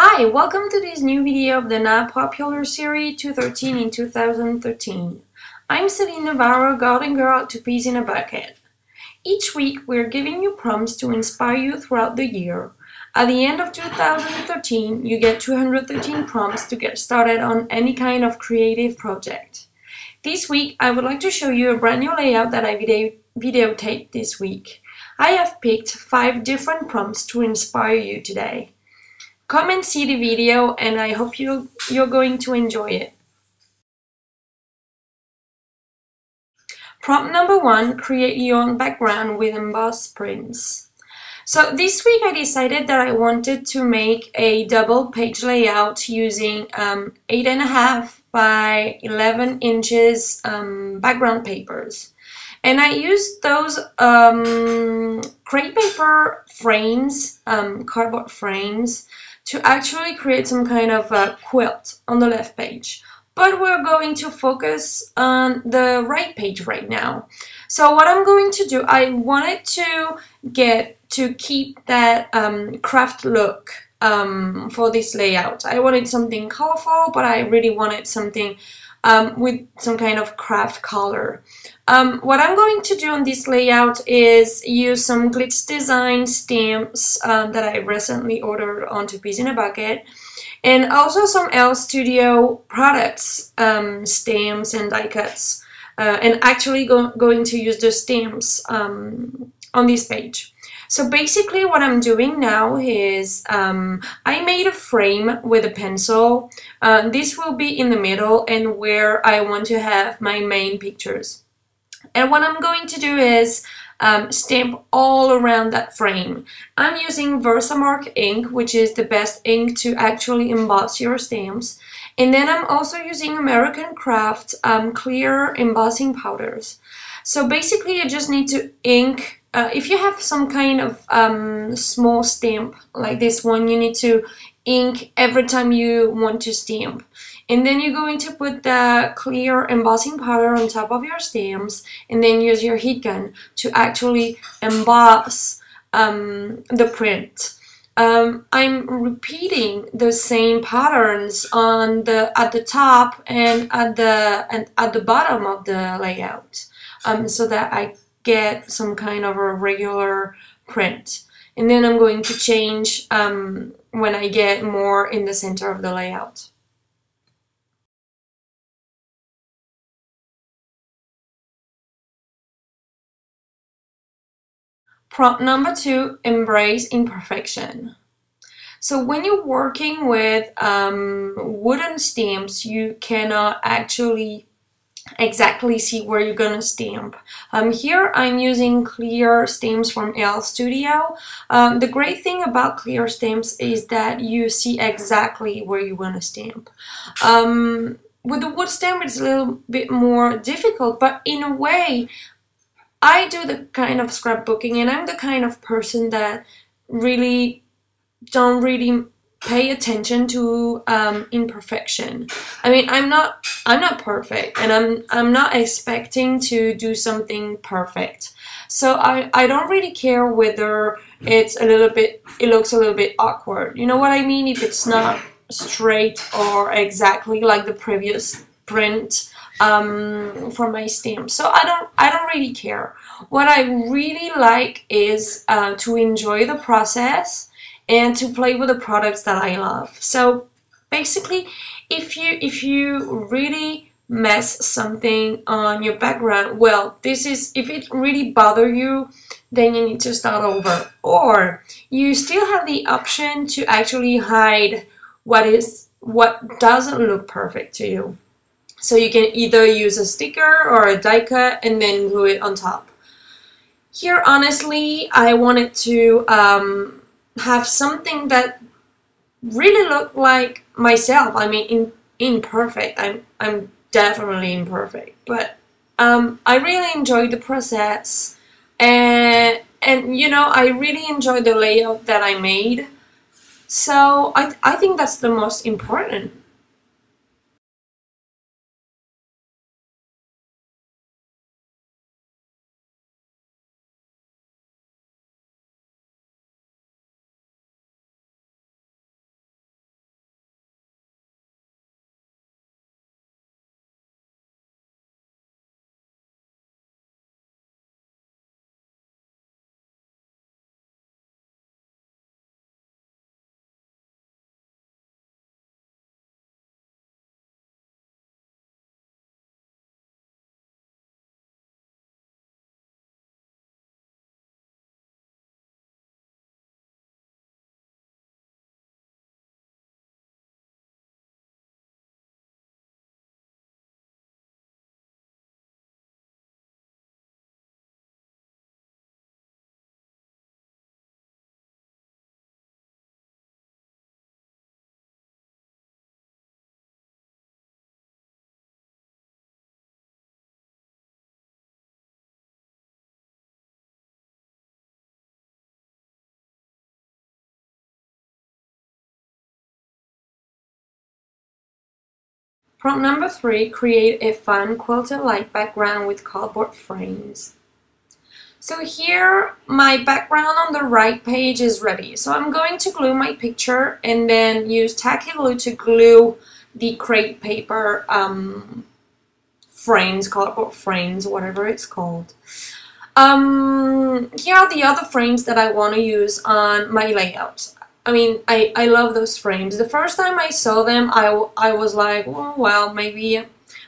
Hi, welcome to this new video of the now popular series 213 in 2013. I'm Celine Navarro, Garden Girl at Two Peas in a Bucket. Each week we're giving you prompts to inspire you throughout the year. At the end of 2013, you get 213 prompts to get started on any kind of creative project. This week, I would like to show you a brand new layout that I videotaped this week. I have picked 5 different prompts to inspire you today. Come and see the video, and I hope you're going to enjoy it. Prompt number 1, create your own background with embossed prints. So this week I decided that I wanted to make a double page layout using 8.5 by 11 inches background papers. And I used those crepe paper frames, cardboard frames, to actually create some kind of a quilt on the left page. But we're going to focus on the right page right now. So what I'm going to do, I wanted to keep that craft look for this layout. I wanted something colorful, but I really wanted something with some kind of craft color. What I'm going to do on this layout is use some glitz design stamps that I recently ordered on Two Peas in a Bucket, and also some L Studio products, stamps and die cuts, and actually going to use the stamps on this page. So basically what I'm doing now is I made a frame with a pencil. This will be in the middle and where I want to have my main pictures. And what I'm going to do is stamp all around that frame. I'm using Versamark ink, which is the best ink to actually emboss your stamps. And then I'm also using American Craft clear embossing powders. So basically you just need to ink. If you have some kind of small stamp like this one, you need to ink every time you want to stamp. And then you're going to put the clear embossing powder on top of your stamps, and then use your heat gun to actually emboss the print. I'm repeating the same patterns at the top and at the bottom of the layout, so that I get some kind of a regular print. And then I'm going to change when I get more in the center of the layout. Prompt number 2, embrace imperfection. So when you're working with wooden stamps, you cannot actually exactly see where you're gonna stamp. Here I'm using clear stamps from L Studio. The great thing about clear stamps is that you see exactly where you want to stamp. With the wood stamp it's a little bit more difficult, but in a way I do the kind of scrapbooking, and I'm the kind of person that don't really pay attention to imperfection. I mean, I'm not perfect, and I'm not expecting to do something perfect. So I don't really care whether it looks a little bit awkward. You know what I mean? If it's not straight or exactly like the previous print for my stamp. So I don't really care. What I really like is to enjoy the process and to play with the products that I love. So basically, if you really mess something on your background, well, if it really bothers you, then you need to start over. Or you still have the option to actually hide what doesn't look perfect to you. So you can either use a sticker or a die cut and then glue it on top. Here, honestly, I wanted to have something that really looked like myself. I mean, imperfect. I'm definitely imperfect, but I really enjoyed the process, and you know, I really enjoyed the layout that I made. So I think that's the most important. Prompt number 3, create a fun quilted light background with cardboard frames. So here my background on the right page is ready. So I'm going to glue my picture and then use tacky glue to glue the crepe paper frames, cardboard frames, whatever it's called. Here are the other frames that I want to use on my layout. I mean, I love those frames. The first time I saw them, I was like, oh, well, maybe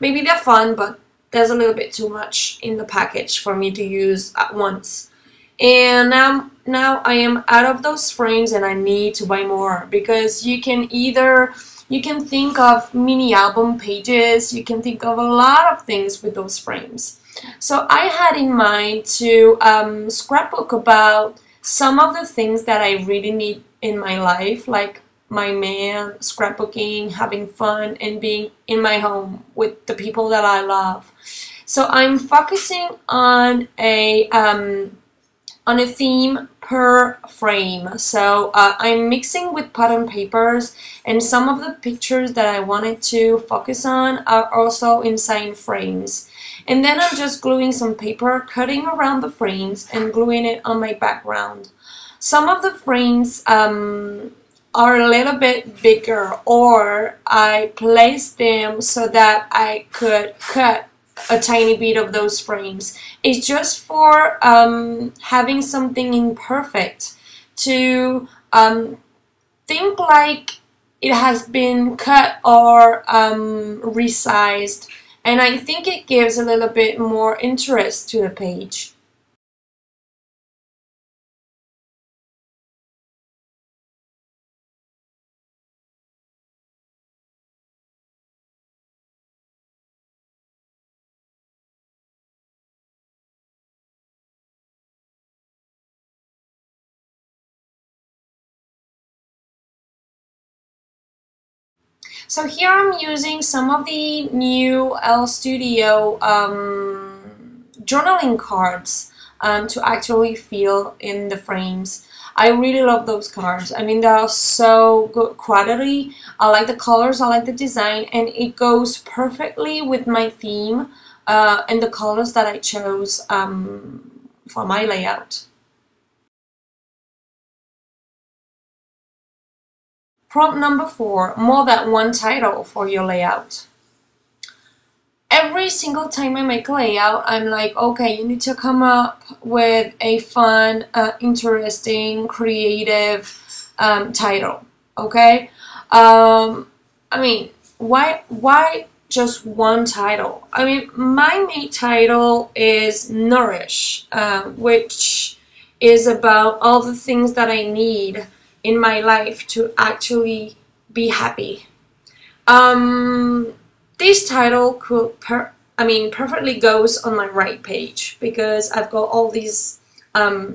they're fun, but there's a little bit too much in the package for me to use at once. And now I am out of those frames and I need to buy more, because you can think of mini album pages, you can think of a lot of things with those frames. So I had in mind to scrapbook about some of the things that I really need in my life, like my man, scrapbooking, having fun, and being in my home with the people that I love. So I'm focusing on a theme per frame. So I'm mixing with pattern papers, and some of the pictures that I wanted to focus on are also inside frames. And then I'm just gluing some paper, cutting around the frames, and gluing it on my background. Some of the frames are a little bit bigger, or I placed them so that I could cut a tiny bit of those frames. It's just for having something imperfect to think like it has been cut or resized, and I think it gives a little bit more interest to the page. So here I'm using some of the new L Studio journaling cards to actually fill in the frames. I really love those cards. I mean, they are so good quality. I like the colors, I like the design, and it goes perfectly with my theme and the colors that I chose for my layout. Prompt number 4, more than one title for your layout. Every single time I make a layout, I'm like, okay, you need to come up with a fun, interesting, creative title, okay? I mean, why just one title? I mean, my main title is Nourish, which is about all the things that I need in my life to actually be happy. This title could perfectly goes on my right page, because I've got all these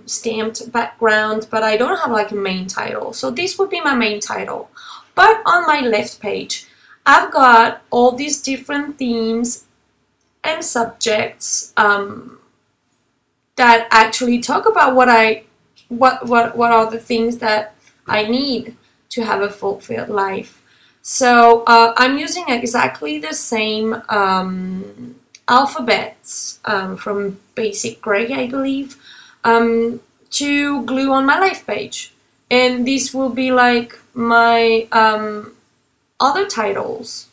stamped background, but I don't have like a main title. So this would be my main title. But on my left page, I've got all these different themes and subjects that actually talk about what are the things that I need to have a fulfilled life. So I'm using exactly the same alphabets from Basic Gray, I believe, to glue on my life page. And this will be like my other titles.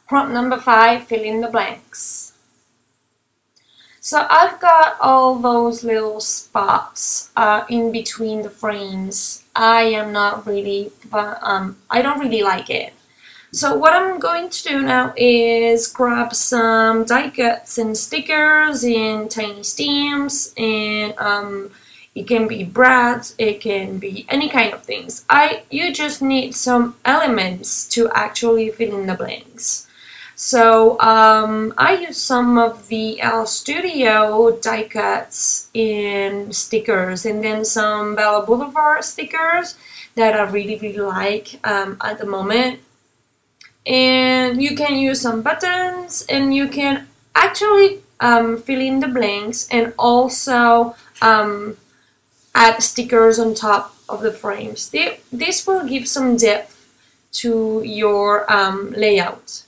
Prompt number 5, fill in the blanks. So I've got all those little spots in between the frames. I don't really like it. So what I'm going to do now is grab some die cuts and stickers and tiny stamps and It can be bread, it can be any kind of things. You just need some elements to actually fill in the blanks. So I use some of the L Studio die cuts in stickers, and then some Bella Boulevard stickers that I really like at the moment. And you can use some buttons, and you can actually fill in the blanks, and also add stickers on top of the frames. This will give some depth to your layout.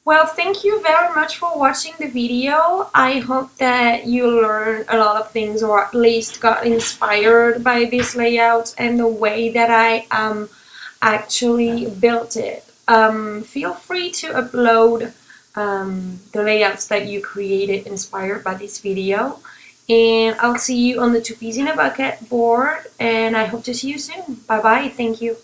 Well, thank you very much for watching the video. I hope that you learned a lot of things, or at least got inspired by this layout and the way that I actually built it. Feel free to upload the layouts that you created inspired by this video. And I'll see you on the 2 Peas in a Bucket board, and I hope to see you soon. Bye bye, thank you.